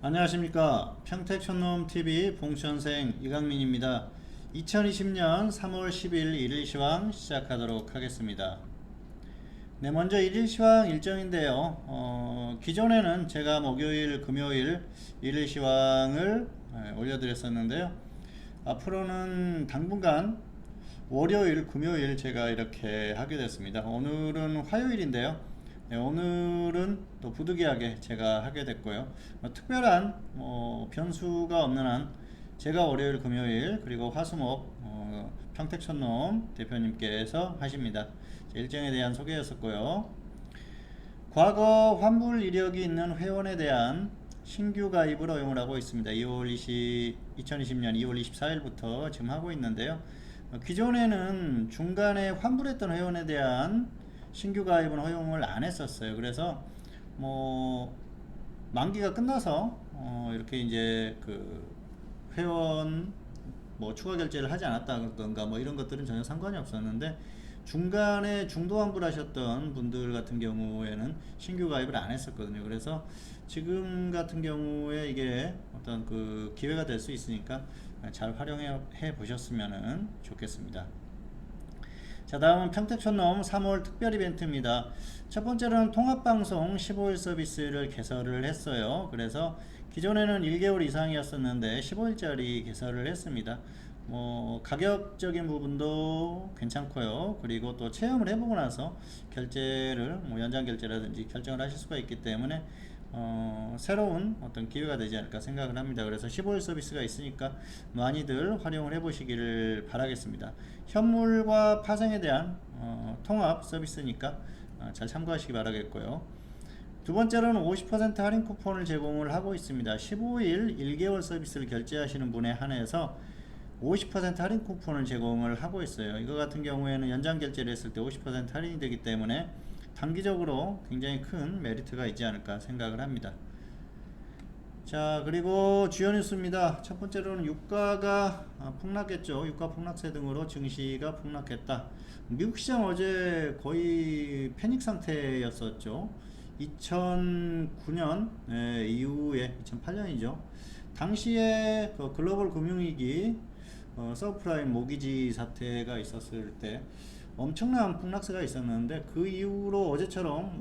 안녕하십니까. 평택촌놈TV 봉천생 이강민입니다. 2020년 3월 10일 일일시황 시작하도록 하겠습니다. 네, 먼저 일일시황 일정인데요. 기존에는 제가 목요일, 금요일 일일시황을 올려드렸었는데요. 앞으로는 당분간 월요일, 금요일 제가 이렇게 하게 됐습니다. 오늘은 화요일인데요. 네, 오늘은 또 부득이하게 제가 하게 됐고요. 특별한 변수가 없는 한 제가 월요일, 금요일 그리고 화수목 평택촌놈 대표님께서 하십니다. 일정에 대한 소개였었고요. 과거 환불 이력이 있는 회원에 대한 신규 가입을 허용을 하고 있습니다. 2020년 2월 24일부터 지금 하고 있는데요. 기존에는 중간에 환불했던 회원에 대한 신규 가입은 허용을 안 했었어요. 그래서 만기가 끝나서 이렇게 이제 그 회원 추가 결제를 하지 않았다던가 이런 것들은 전혀 상관이 없었는데, 중간에 중도 환불하셨던 분들 같은 경우에는 신규 가입을 안 했었거든요. 그래서 지금 같은 경우에 이게 어떤 그 기회가 될 수 있으니까 잘 활용해 보셨으면 좋겠습니다. 자, 다음은 평택촌놈 3월 특별 이벤트입니다. 첫 번째로는 통합방송 15일 서비스를 개설을 했어요. 그래서 기존에는 1개월 이상이었었는데 15일짜리 개설을 했습니다. 가격적인 부분도 괜찮고요. 그리고 또 체험을 해보고 나서 결제를 연장 결제라든지 결정을 하실 수가 있기 때문에 새로운 어떤 기회가 되지 않을까 생각을 합니다. 그래서 15일 서비스가 있으니까 많이들 활용을 해보시기를 바라겠습니다. 현물과 파생에 대한 통합 서비스니까 잘 참고하시기 바라겠고요. 두 번째로는 50% 할인 쿠폰을 제공을 하고 있습니다. 15일 1개월 서비스를 결제하시는 분에 한해서 50% 할인 쿠폰을 제공을 하고 있어요. 이거 같은 경우에는 연장 결제를 했을 때 50% 할인이 되기 때문에 단기적으로 굉장히 큰 메리트가 있지 않을까 생각을 합니다. 자, 그리고 주요 뉴스입니다. 첫 번째로는 유가가 폭락했죠. 유가 폭락세 등으로 증시가 폭락했다. 미국 시장 어제 거의 패닉 상태였었죠. 2009년 이후에 2008년이죠. 당시에 그 글로벌 금융위기 서브프라임 모기지 사태가 있었을 때 엄청난 폭락세가 있었는데, 그 이후로 어제처럼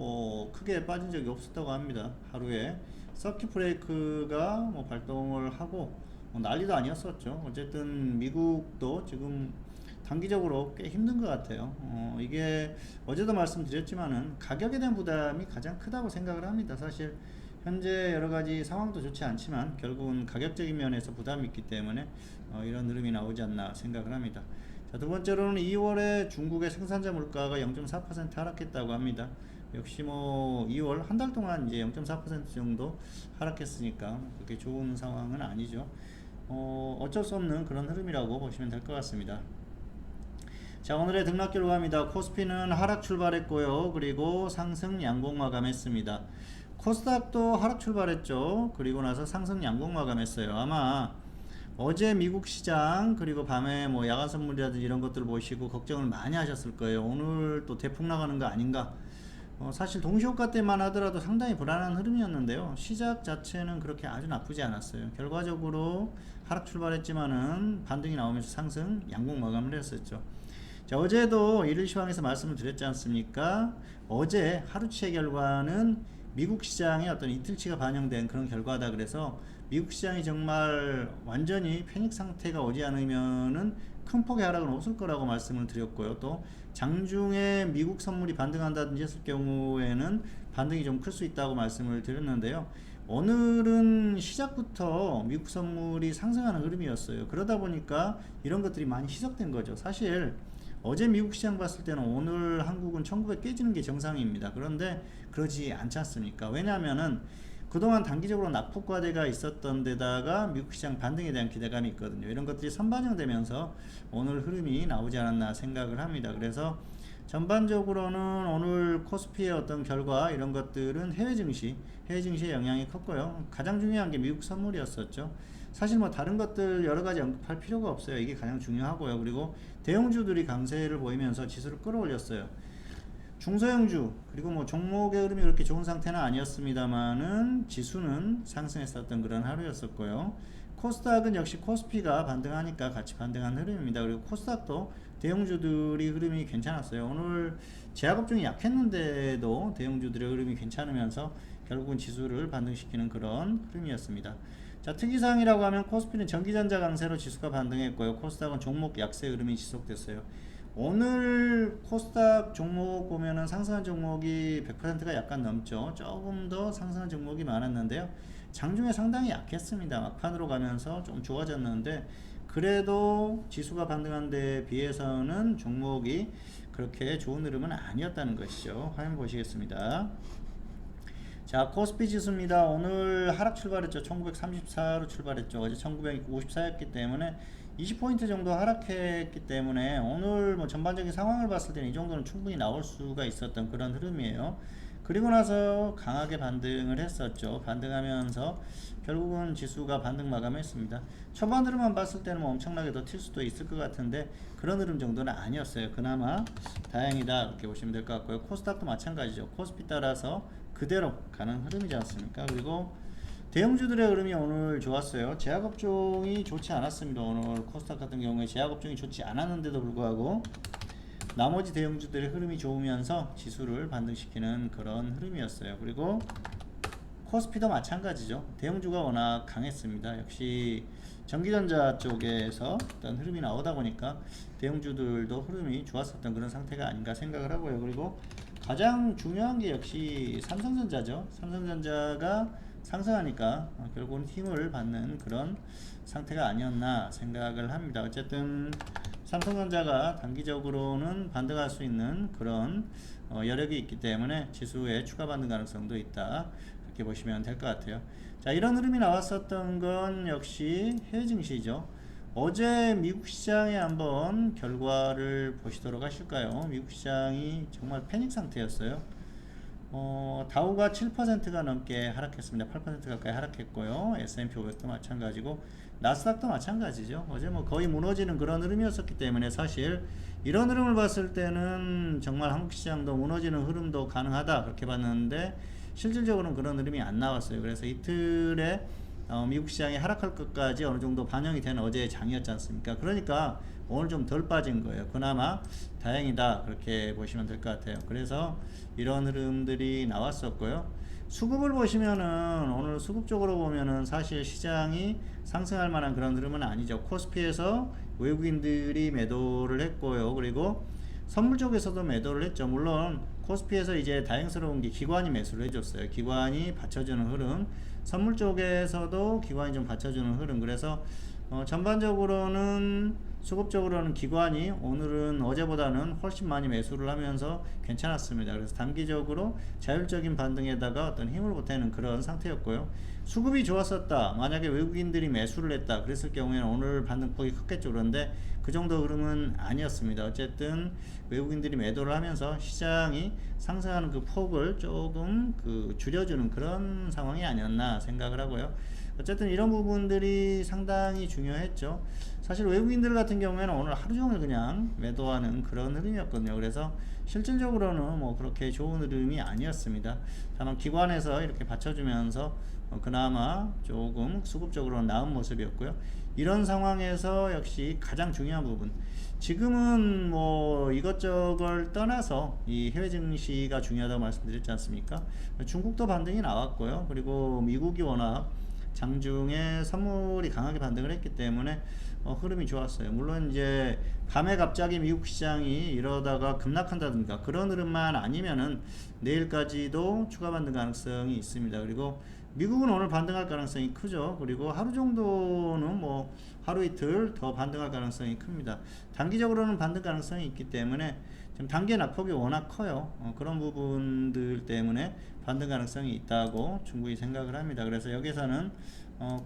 크게 빠진 적이 없었다고 합니다. 하루에 서킷 브레이크가 발동을 하고 난리도 아니었었죠. 어쨌든 미국도 지금 단기적으로 꽤 힘든 것 같아요. 이게 어제도 말씀드렸지만은 가격에 대한 부담이 가장 크다고 생각을 합니다. 사실 현재 여러가지 상황도 좋지 않지만 결국은 가격적인 면에서 부담이 있기 때문에 이런 흐름이 나오지 않나 생각을 합니다. 자, 두 번째로는 2월에 중국의 생산자 물가가 0.4% 하락했다고 합니다. 역시 2월 한 달 동안 이제 0.4% 정도 하락했으니까 그렇게 좋은 상황은 아니죠. 어쩔 수 없는 그런 흐름이라고 보시면 될 것 같습니다. 자, 오늘의 등락 결과입니다. 코스피는 하락 출발했고요. 그리고 상승 양봉 마감했습니다. 코스닥도 하락 출발했죠. 그리고 나서 상승 양봉 마감했어요. 아마 어제 미국 시장 그리고 밤에 야간 선물이라든지 이런 것들을 보시고 걱정을 많이 하셨을 거예요. 오늘 또 대폭 나가는 거 아닌가. 사실 동시효과 때만 하더라도 상당히 불안한 흐름이었는데요. 시작 자체는 그렇게 아주 나쁘지 않았어요. 결과적으로 하락 출발했지만은 반등이 나오면서 상승 양봉 마감을 했었죠. 자, 어제도 일일시황에서 말씀을 드렸지 않습니까? 어제 하루치의 결과는 미국 시장의 어떤 이틀치가 반영된 그런 결과다. 그래서 미국 시장이 정말 완전히 패닉 상태가 오지 않으면은 큰 폭의 하락은 없을 거라고 말씀을 드렸고요. 또 장중에 미국 선물이 반등한다든지 했을 경우에는 반등이 좀 클 수 있다고 말씀을 드렸는데요. 오늘은 시작부터 미국 선물이 상승하는 흐름이었어요. 그러다 보니까 이런 것들이 많이 희석된 거죠. 사실 어제 미국 시장 봤을 때는 오늘 한국은 1900 깨지는 게 정상입니다. 그런데 그러지 않지 않습니까? 왜냐하면은 그동안 단기적으로 낙폭과대가 있었던 데다가 미국 시장 반등에 대한 기대감이 있거든요. 이런 것들이 선반영되면서 오늘 흐름이 나오지 않았나 생각을 합니다. 그래서 전반적으로는 오늘 코스피의 어떤 결과 이런 것들은 해외 증시의 영향이 컸고요. 가장 중요한 게 미국 선물이었었죠. 사실 다른 것들 여러 가지 언급할 필요가 없어요. 이게 가장 중요하고요. 그리고 대형주들이 강세를 보이면서 지수를 끌어올렸어요. 중소형주 그리고 뭐 종목의 흐름이 그렇게 좋은 상태는 아니었습니다만은 지수는 상승했었던 그런 하루였었고요. 코스닥은 역시 코스피가 반등하니까 같이 반등한 흐름입니다. 그리고 코스닥도 대형주들이 흐름이 괜찮았어요. 오늘 제약업종이 약했는데도 대형주들의 흐름이 괜찮으면서 결국은 지수를 반등시키는 그런 흐름이었습니다. 자, 특이사항이라고 하면 코스피는 전기전자 강세로 지수가 반등했고요. 코스닥은 종목 약세 흐름이 지속됐어요. 오늘 코스닥 종목 보면은 상승한 종목이 100%가 약간 넘죠. 조금 더 상승한 종목이 많았는데요. 장중에 상당히 약했습니다. 막판으로 가면서 좀 좋아졌는데 그래도 지수가 반등한 데 비해서는 종목이 그렇게 좋은 흐름은 아니었다는 것이죠. 화면 보시겠습니다. 자, 코스피 지수입니다. 오늘 하락 출발했죠. 1934로 출발했죠. 어제 1954였기 때문에 20포인트 정도 하락했기 때문에 오늘 뭐 전반적인 상황을 봤을 때는 이 정도는 충분히 나올 수가 있었던 그런 흐름이에요. 그리고 나서 강하게 반등을 했었죠. 반등하면서 결국은 지수가 반등 마감했습니다. 초반 흐름만 봤을 때는 뭐 엄청나게 더 튈 수도 있을 것 같은데 그런 흐름 정도는 아니었어요. 그나마 다행이다 이렇게 보시면 될 것 같고요. 코스닥도 마찬가지죠. 코스피 따라서 그대로 가는 흐름이지 않습니까? 그리고 대형주들의 흐름이 오늘 좋았어요. 제약업종이 좋지 않았습니다. 오늘 코스닥 같은 경우에 제약업종이 좋지 않았는데도 불구하고 나머지 대형주들의 흐름이 좋으면서 지수를 반등시키는 그런 흐름이었어요. 그리고 코스피도 마찬가지죠. 대형주가 워낙 강했습니다. 역시 전기전자 쪽에서 어떤 흐름이 나오다 보니까 대형주들도 흐름이 좋았었던 그런 상태가 아닌가 생각을 하고요. 그리고 가장 중요한 게 역시 삼성전자죠. 삼성전자가 상승하니까 결국은 힘을 받는 그런 상태가 아니었나 생각을 합니다. 어쨌든 삼성전자가 단기적으로는 반등할 수 있는 그런 여력이 있기 때문에 지수의 추가 반등 가능성도 있다. 그렇게 보시면 될 것 같아요. 자, 이런 흐름이 나왔었던 건 역시 해외 증시죠. 어제 미국 시장의 한번 결과를 보시도록 하실까요? 미국 시장이 정말 패닉 상태였어요. 다우가 7%가 넘게 하락했습니다. 8% 가까이 하락했고요. S&P 500도 마찬가지고 나스닥도 마찬가지죠. 어제 뭐 거의 무너지는 그런 흐름이었었기 때문에 사실 이런 흐름을 봤을 때는 정말 한국 시장도 무너지는 흐름도 가능하다 그렇게 봤는데 실질적으로는 그런 흐름이 안 나왔어요. 그래서 이틀에 미국 시장이 하락할 것까지 어느 정도 반영이 된 어제의 장이었지 않습니까? 그러니까 오늘 좀 덜 빠진 거예요. 그나마 다행이다 그렇게 보시면 될 것 같아요. 그래서 이런 흐름들이 나왔었고요. 수급을 보시면은 오늘 수급 적으로 보면은 사실 시장이 상승할 만한 그런 흐름은 아니죠. 코스피에서 외국인들이 매도를 했고요. 그리고 선물 쪽에서도 매도를 했죠. 물론 코스피에서 이제 다행스러운 게 기관이 매수를 해줬어요. 기관이 받쳐주는 흐름. 선물 쪽에서도 기관이 좀 받쳐주는 흐름. 그래서 전반적으로는 수급적으로는 기관이 오늘은 어제보다는 훨씬 많이 매수를 하면서 괜찮았습니다. 그래서 단기적으로 자율적인 반등에다가 어떤 힘을 보태는 그런 상태였고요. 수급이 좋았었다. 만약에 외국인들이 매수를 했다. 그랬을 경우에는 오늘 반등폭이 컸겠죠. 그런데 그 정도 흐름은 아니었습니다. 어쨌든 외국인들이 매도를 하면서 시장이 상승하는 그 폭을 조금 줄여주는 그런 상황이 아니었나 생각을 하고요. 어쨌든 이런 부분들이 상당히 중요했죠. 사실 외국인들 같은 경우에는 오늘 하루 종일 그냥 매도하는 그런 흐름이었거든요. 그래서 실질적으로는 뭐 그렇게 좋은 흐름이 아니었습니다. 다만 기관에서 이렇게 받쳐주면서 그나마 조금 수급적으로는 나은 모습이었고요. 이런 상황에서 역시 가장 중요한 부분, 지금은 뭐 이것저것 떠나서 이 해외 증시가 중요하다고 말씀드렸지 않습니까? 중국도 반등이 나왔고요. 그리고 미국이 워낙 장중에 선물이 강하게 반등을 했기 때문에 흐름이 좋았어요. 물론 이제 밤에 갑자기 미국 시장이 이러다가 급락한다든가 그런 흐름만 아니면은 내일까지도 추가 반등 가능성이 있습니다. 그리고 미국은 오늘 반등할 가능성이 크죠. 그리고 하루 정도는 뭐 하루 이틀 더 반등할 가능성이 큽니다. 단기적으로는 반등 가능성이 있기 때문에 지금 단기 낙폭이 워낙 커요. 그런 부분들 때문에 반등 가능성이 있다고 충분히 생각을 합니다. 그래서 여기서는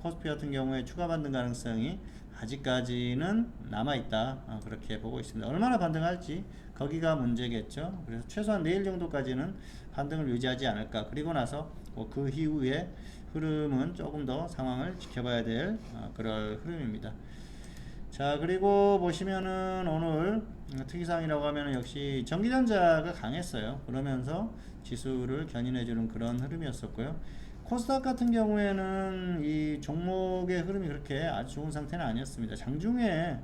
코스피 같은 경우에 추가 반등 가능성이 아직까지는 남아있다 그렇게 보고 있습니다. 얼마나 반등할지 거기가 문제겠죠. 그래서 최소한 내일 정도까지는 반등을 유지하지 않을까. 그리고 나서 그 이후에 흐름은 조금 더 상황을 지켜봐야 될 그럴 흐름입니다. 자, 그리고 보시면은 오늘 특이사항이라고 하면은 역시 전기전자가 강했어요. 그러면서 지수를 견인해주는 그런 흐름이었었고요. 코스닥 같은 경우에는 이 종목의 흐름이 그렇게 아주 좋은 상태는 아니었습니다. 장중에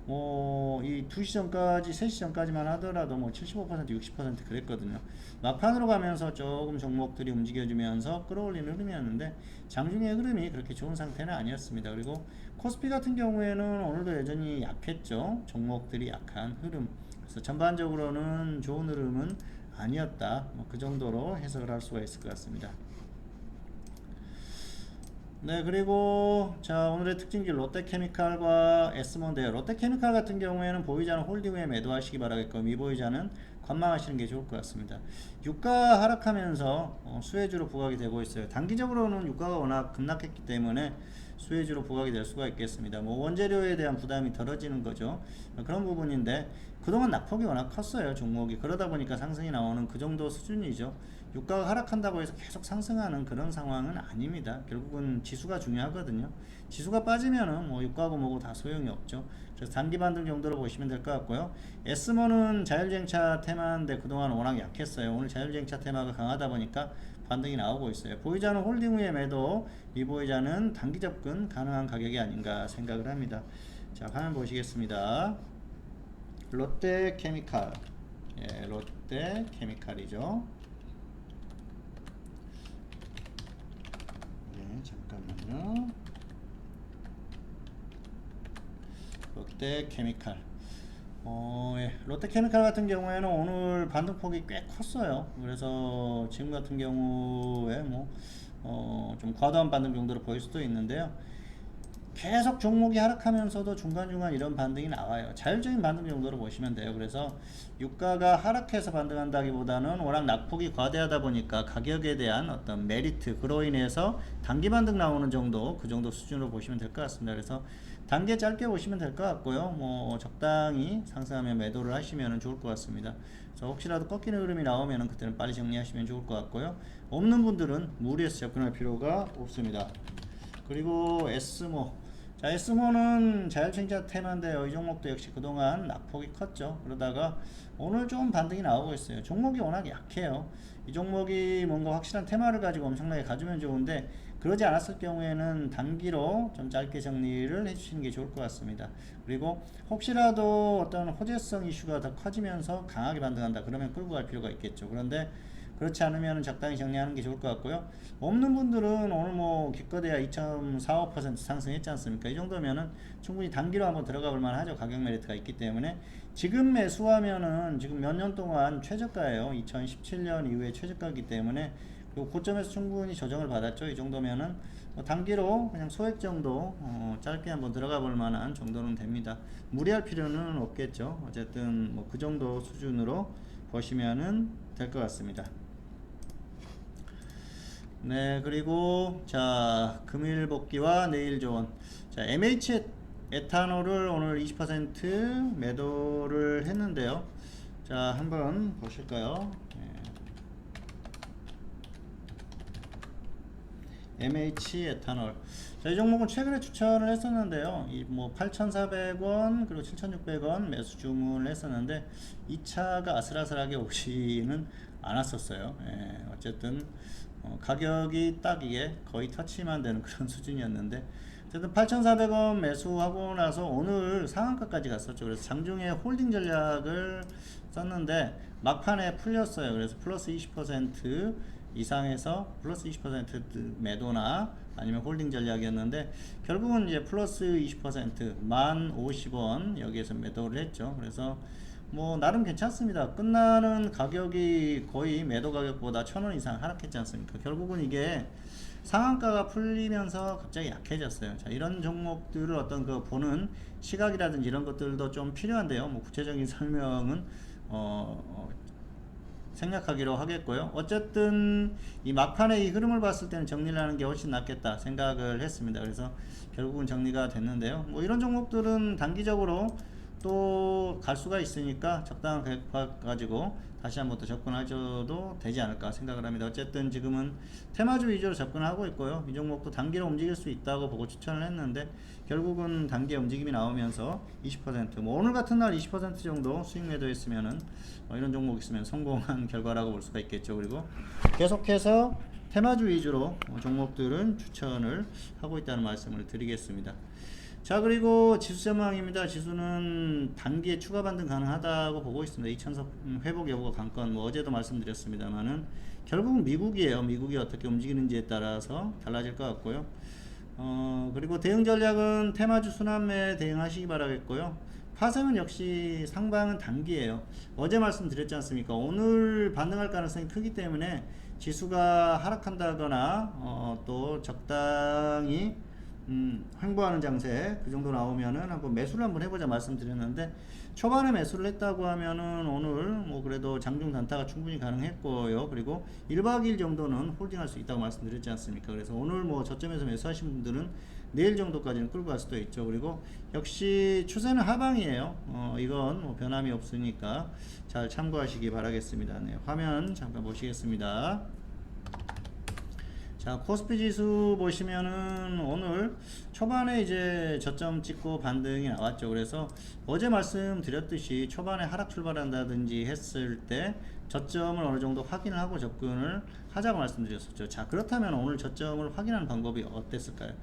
이 2시 전까지, 3시 전까지만 하더라도 75%, 60% 그랬거든요. 막판으로 가면서 조금 종목들이 움직여주면서 끌어올리는 흐름이었는데 장중의 흐름이 그렇게 좋은 상태는 아니었습니다. 그리고 코스피 같은 경우에는 오늘도 여전히 약했죠. 종목들이 약한 흐름. 그래서 전반적으로는 좋은 흐름은 아니었다. 그 정도로 해석을 할 수가 있을 것 같습니다. 네, 그리고 자, 오늘의 특징주 롯데케미칼과 S몬데요. 롯데케미칼 같은 경우에는 보유자는 홀딩 후에 매도하시기 바라겠고 미보유자는 관망하시는 게 좋을 것 같습니다. 유가 하락하면서 수혜주로 부각이 되고 있어요. 단기적으로는 유가가 워낙 급락했기 때문에 수혜주로 부각이 될 수가 있겠습니다. 원재료에 대한 부담이 덜어지는 거죠. 그런 부분인데 그동안 낙폭이 워낙 컸어요. 종목이. 그러다 보니까 상승이 나오는 그 정도 수준이죠. 유가가 하락한다고 해서 계속 상승하는 그런 상황은 아닙니다. 결국은 지수가 중요하거든요. 지수가 빠지면은 유가고 뭐고 다 소용이 없죠. 그래서 단기 반등 정도로 보시면 될 것 같고요. S모는 자율주행차 테마인데 그동안 워낙 약했어요. 오늘 자율주행차 테마가 강하다 보니까 반등이 나오고 있어요. 보유자는 홀딩 후에 매도, 미보유자는 단기 접근 가능한 가격이 아닌가 생각을 합니다. 자, 화면 보시겠습니다. 롯데케미칼, 예, 롯데케미칼이죠. 네, 잠깐만요. 롯데케미칼. 예. 롯데케미칼 같은 경우에는 오늘 반등폭이 꽤 컸어요. 그래서 지금 같은 경우에 좀 과도한 반등 정도로 보일 수도 있는데요. 계속 종목이 하락하면서도 중간중간 이런 반등이 나와요. 자율적인 반등 정도로 보시면 돼요. 그래서 유가가 하락해서 반등한다기보다는 워낙 낙폭이 과대하다 보니까 가격에 대한 어떤 메리트, 그로 인해서 단기 반등 나오는 정도, 그 정도 수준으로 보시면 될 것 같습니다. 그래서 단계 짧게 보시면 될 것 같고요. 적당히 상승하면 매도를 하시면 좋을 것 같습니다. 그래서 혹시라도 꺾이는 흐름이 나오면 그때는 빨리 정리하시면 좋을 것 같고요. 없는 분들은 무리해서 접근할 필요가 없습니다. 그리고 S모. 자, S모는 자율주행차 테마인데요. 이 종목도 역시 그동안 낙폭이 컸죠. 그러다가 오늘 좀 반등이 나오고 있어요. 종목이 워낙 약해요. 이 종목이 뭔가 확실한 테마를 가지고 엄청나게 가지면 좋은데 그러지 않았을 경우에는 단기로 좀 짧게 정리를 해주시는 게 좋을 것 같습니다. 그리고 혹시라도 어떤 호재성 이슈가 더 커지면서 강하게 반등한다 그러면 끌고 갈 필요가 있겠죠. 그런데 그렇지 않으면 적당히 정리하는 게 좋을 것 같고요. 없는 분들은 오늘 기껏해야 2.45% 상승했지 않습니까? 이 정도면은 충분히 단기로 한번 들어가 볼 만하죠. 가격 메리트가 있기 때문에. 지금 매수하면은 지금 몇 년 동안 최저가예요. 2017년 이후에 최저가이기 때문에 그 고점에서 충분히 조정을 받았죠. 이 정도면은 단기로 그냥 소액 정도 짧게 한번 들어가 볼 만한 정도는 됩니다. 무리할 필요는 없겠죠. 어쨌든 그 정도 수준으로 보시면은 될 것 같습니다. 네, 그리고 자, 금일 복귀와 내일 조언. 자, MH 에탄올을 오늘 20% 매도를 했는데요. 자, 한번 보실까요? MH 에탄올. 자, 이 종목은 최근에 추천을 했었는데요. 8,400원 그리고 7,600원 매수 주문을 했었는데 이 차가 아슬아슬하게 오지는 않았었어요. 어쨌든 가격이 딱 이게 거의 터치만 되는 그런 수준이었는데 어쨌든 8,400원 매수하고 나서 오늘 상한가까지 갔었죠. 그래서 장중에 홀딩 전략을 썼는데 막판에 풀렸어요. 그래서 플러스 20% 이상에서 플러스 20% 매도나 아니면 홀딩 전략이었는데 결국은 이제 플러스 20% 1050원 여기에서 매도를 했죠. 그래서 나름 괜찮습니다. 끝나는 가격이 거의 매도 가격보다 1,000원 이상 하락했지 않습니까? 결국은 이게 상한가가 풀리면서 갑자기 약해졌어요. 자, 이런 종목들을 어떤 보는 시각이라든지 이런 것들도 좀 필요한데요. 구체적인 설명은 생략하기로 하겠고요. 어쨌든 이 막판에 이 흐름을 봤을 때는 정리를 하는 게 훨씬 낫겠다 생각을 했습니다. 그래서 결국은 정리가 됐는데요. 이런 종목들은 단기적으로 또 갈 수가 있으니까 적당한 가격 가지고 다시 한번 또 접근하셔도 되지 않을까 생각을 합니다. 어쨌든 지금은 테마주 위주로 접근하고 있고요. 이 종목도 단기로 움직일 수 있다고 보고 추천을 했는데 결국은 단기에 움직임이 나오면서 20%, 뭐 오늘 같은 날 20% 정도 수익 매도했으면은 이런 종목 있으면 성공한 결과라고 볼 수가 있겠죠. 그리고 계속해서 테마주 위주로 종목들은 추천을 하고 있다는 말씀을 드리겠습니다. 자, 그리고 지수 전망입니다. 지수는 단기에 추가 반등 가능하다고 보고 있습니다. 2000선 회복 여부가 관건, 뭐 어제도 말씀드렸습니다만은 결국은 미국이에요. 미국이 어떻게 움직이는지에 따라서 달라질 것 같고요. 그리고 대응 전략은 테마주 순환매에 대응하시기 바라겠고요. 파생은 역시 상방은 단기예요. 어제 말씀드렸지 않습니까? 오늘 반등할 가능성이 크기 때문에 지수가 하락한다거나 또 적당히 횡보하는 장세 그 정도 나오면은 한번 매수를 한번 해보자 말씀드렸는데, 초반에 매수를 했다고 하면은 오늘 뭐 그래도 장중 단타가 충분히 가능했고요. 그리고 1박 2일 정도는 홀딩할 수 있다고 말씀드렸지 않습니까? 그래서 오늘 뭐 저점에서 매수하신 분들은 내일 정도까지는 끌고 갈 수도 있죠. 그리고 역시 추세는 하방이에요. 이건 뭐 변함이 없으니까 잘 참고하시기 바라겠습니다. 네, 화면 잠깐 보시겠습니다. 자, 코스피 지수 보시면은 오늘 초반에 이제 저점 찍고 반등이 나왔죠. 그래서 어제 말씀드렸듯이 초반에 하락 출발한다든지 했을 때 저점을 어느 정도 확인을 하고 접근을 하자고 말씀드렸었죠. 자, 그렇다면 오늘 저점을 확인하는 방법이 어땠을까요?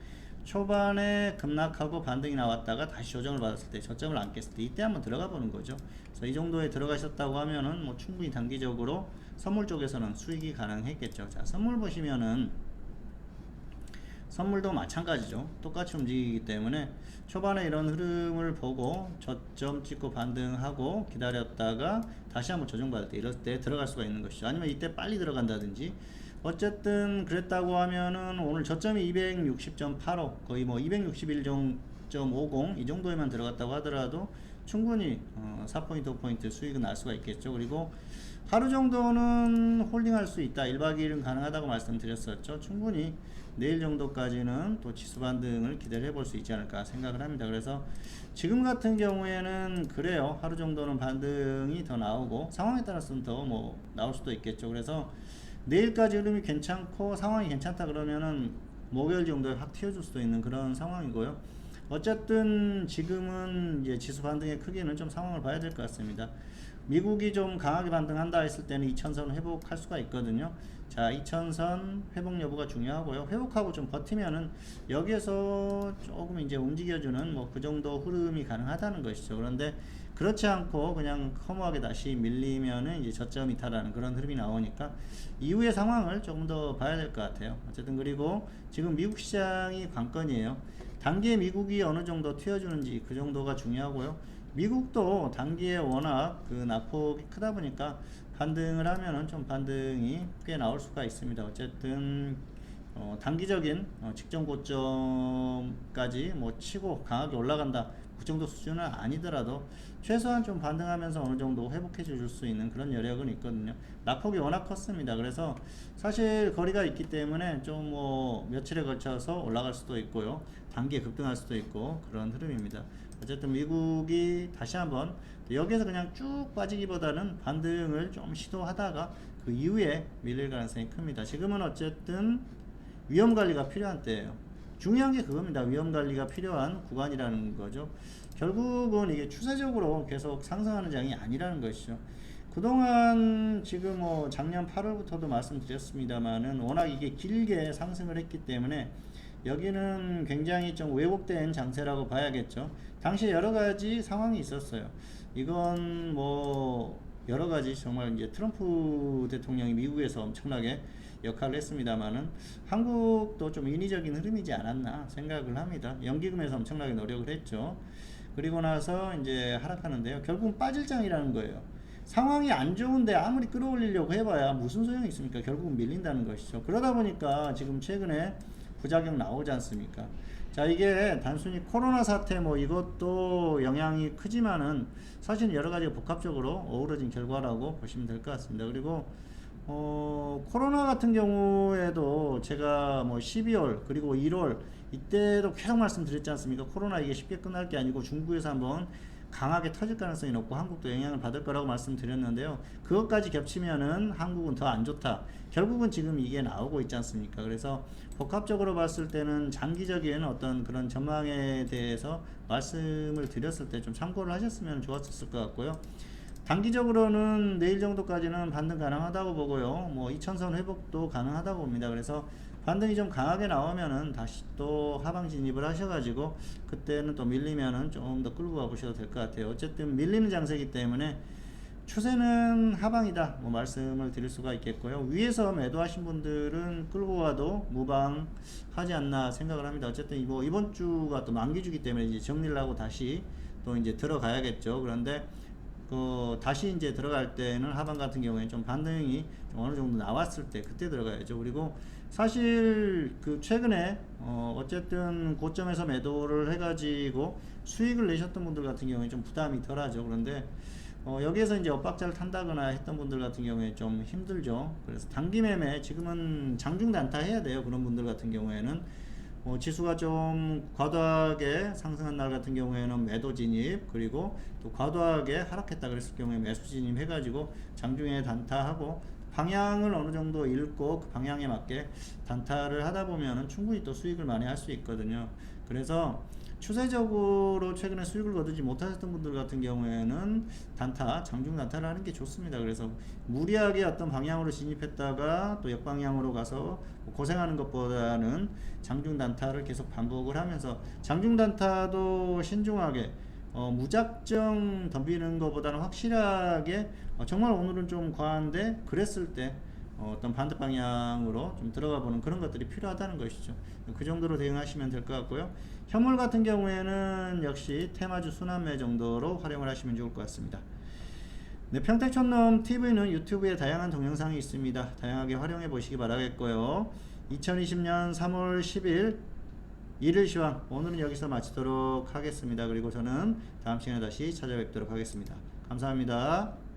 초반에 급락하고 반등이 나왔다가 다시 조정을 받았을 때, 저점을 안 깼을 때, 이때 한번 들어가 보는 거죠. 그래서 이 정도에 들어가셨다고 하면은 뭐 충분히 단기적으로 선물 쪽에서는 수익이 가능했겠죠. 자, 선물 보시면은 선물도 마찬가지죠. 똑같이 움직이기 때문에 초반에 이런 흐름을 보고 저점 찍고 반등하고 기다렸다가 다시 한번 조정받을 때, 이럴 때 들어갈 수가 있는 것이죠. 아니면 이때 빨리 들어간다든지. 어쨌든 그랬다고 하면은 오늘 저점이 260.85, 거의 뭐 261.50 이 정도에만 들어갔다고 하더라도 충분히 4포인트 5포인트 수익은 날 수가 있겠죠. 그리고 하루 정도는 홀딩할 수 있다, 1박 2일은 가능하다고 말씀드렸었죠. 충분히 내일 정도까지는 또 지수 반등을 기대해 볼 수 있지 않을까 생각을 합니다. 그래서 지금 같은 경우에는 그래요. 하루 정도는 반등이 더 나오고 상황에 따라서는 더 뭐 나올 수도 있겠죠. 그래서 내일까지 흐름이 괜찮고 상황이 괜찮다 그러면은 목요일 정도에 확 튀어줄 수도 있는 그런 상황이고요. 어쨌든 지금은 이제 지수 반등의 크기는 좀 상황을 봐야 될 것 같습니다. 미국이 좀 강하게 반등한다 했을 때는 2000선 회복할 수가 있거든요. 자, 2000선 회복 여부가 중요하고요. 회복하고 좀 버티면은 여기에서 조금 이제 움직여주는 뭐 그 정도 흐름이 가능하다는 것이죠. 그런데 그렇지 않고 그냥 허무하게 다시 밀리면은 이제 저점 이탈하는 그런 흐름이 나오니까 이후의 상황을 조금 더 봐야 될 것 같아요. 어쨌든 그리고 지금 미국 시장이 관건이에요. 단기에 미국이 어느 정도 튀어주는지 그 정도가 중요하고요. 미국도 단기에 워낙 그 낙폭이 크다 보니까 반등을 하면은 좀 반등이 꽤 나올 수가 있습니다. 어쨌든 단기적인 직전 고점까지 뭐 치고 강하게 올라간다 그 정도 수준은 아니더라도 최소한 좀 반등하면서 어느 정도 회복해 줄 수 있는 그런 여력은 있거든요. 낙폭이 워낙 컸습니다. 그래서 사실 거리가 있기 때문에 좀 뭐 며칠에 걸쳐서 올라갈 수도 있고요, 단기에 급등할 수도 있고 그런 흐름입니다. 어쨌든 미국이 다시 한번 여기에서 그냥 쭉 빠지기보다는 반등을 좀 시도하다가 그 이후에 밀릴 가능성이 큽니다. 지금은 어쨌든 위험관리가 필요한 때예요. 중요한 게 그겁니다. 위험관리가 필요한 구간이라는 거죠. 결국은 이게 추세적으로 계속 상승하는 장이 아니라는 것이죠. 그동안 지금 뭐 작년 8월부터도 말씀드렸습니다만은 워낙 이게 길게 상승을 했기 때문에 여기는 굉장히 좀 왜곡된 장세라고 봐야겠죠. 당시에 여러 가지 상황이 있었어요. 이건 뭐 여러 가지 정말 이제 트럼프 대통령이 미국에서 엄청나게 역할을 했습니다만은 한국도 좀 인위적인 흐름이지 않았나 생각을 합니다. 연기금에서 엄청나게 노력을 했죠. 그리고 나서 이제 하락하는데요. 결국은 빠질 장이라는 거예요. 상황이 안 좋은데 아무리 끌어올리려고 해봐야 무슨 소용이 있습니까? 결국은 밀린다는 것이죠. 그러다 보니까 지금 최근에 부작용 나오지 않습니까? 자, 이게 단순히 코로나 사태 뭐 이것도 영향이 크지만은 사실 여러 가지가 복합적으로 어우러진 결과라고 보시면 될 것 같습니다. 그리고 코로나 같은 경우에도 제가 뭐 12월 그리고 1월 이때도 계속 말씀드렸지 않습니까? 코로나 이게 쉽게 끝날 게 아니고 중국에서 한번 강하게 터질 가능성이 높고 한국도 영향을 받을 거라고 말씀드렸는데요. 그것까지 겹치면은 한국은 더 안 좋다. 결국은 지금 이게 나오고 있지 않습니까? 그래서 복합적으로 봤을 때는 장기적인 어떤 그런 전망에 대해서 말씀을 드렸을 때 좀 참고를 하셨으면 좋았을 것 같고요. 단기적으로는 내일 정도까지는 반등 가능하다고 보고요. 뭐 2000선 회복도 가능하다고 봅니다. 그래서 반등이 좀 강하게 나오면은 다시 또 하방 진입을 하셔가지고 그때는 또 밀리면은 좀 더 끌고 가보셔도 될 것 같아요. 어쨌든 밀리는 장세이기 때문에 추세는 하방이다 뭐 말씀을 드릴 수가 있겠고요. 위에서 매도하신 분들은 끌고 가도 무방하지 않나 생각을 합니다. 어쨌든 뭐 이번 주가 또 만기주기 때문에 이제 정리를 하고 다시 또 이제 들어가야겠죠. 그런데 다시 이제 들어갈 때는 하방 같은 경우에 좀 반등이 좀 어느 정도 나왔을 때 그때 들어가야죠. 그리고 사실 최근에 어쨌든 고점에서 매도를 해가지고 수익을 내셨던 분들 같은 경우에 좀 부담이 덜하죠. 그런데 여기에서 이제 엇박자를 탄다거나 했던 분들 같은 경우에 좀 힘들죠. 그래서 단기 매매 지금은 장중 단타 해야 돼요. 그런 분들 같은 경우에는 지수가 좀 과도하게 상승한 날 같은 경우에는 매도 진입, 그리고 또 과도하게 하락했다 그랬을 경우에 매수 진입 해가지고 장중에 단타하고 방향을 어느 정도 읽고 그 방향에 맞게 단타를 하다 보면은 충분히 또 수익을 많이 할 수 있거든요. 그래서 추세적으로 최근에 수익을 거두지 못하셨던 분들 같은 경우에는 단타, 장중 단타를 하는 게 좋습니다. 그래서 무리하게 어떤 방향으로 진입했다가 또 역방향으로 가서 고생하는 것보다는 장중 단타를 계속 반복을 하면서, 장중 단타도 신중하게 무작정 덤비는 것보다는 확실하게 정말 오늘은 좀 과한데 그랬을 때 어떤 반대 방향으로 좀 들어가 보는 그런 것들이 필요하다는 것이죠. 그 정도로 대응하시면 될 것 같고요. 현물 같은 경우에는 역시 테마주 순환매 정도로 활용을 하시면 좋을 것 같습니다. 네, 평택촌놈 TV는 유튜브에 다양한 동영상이 있습니다. 다양하게 활용해 보시기 바라겠고요. 2020년 3월 10일 일일 시황 오늘은 여기서 마치도록 하겠습니다. 그리고 저는 다음 시간에 다시 찾아뵙도록 하겠습니다. 감사합니다.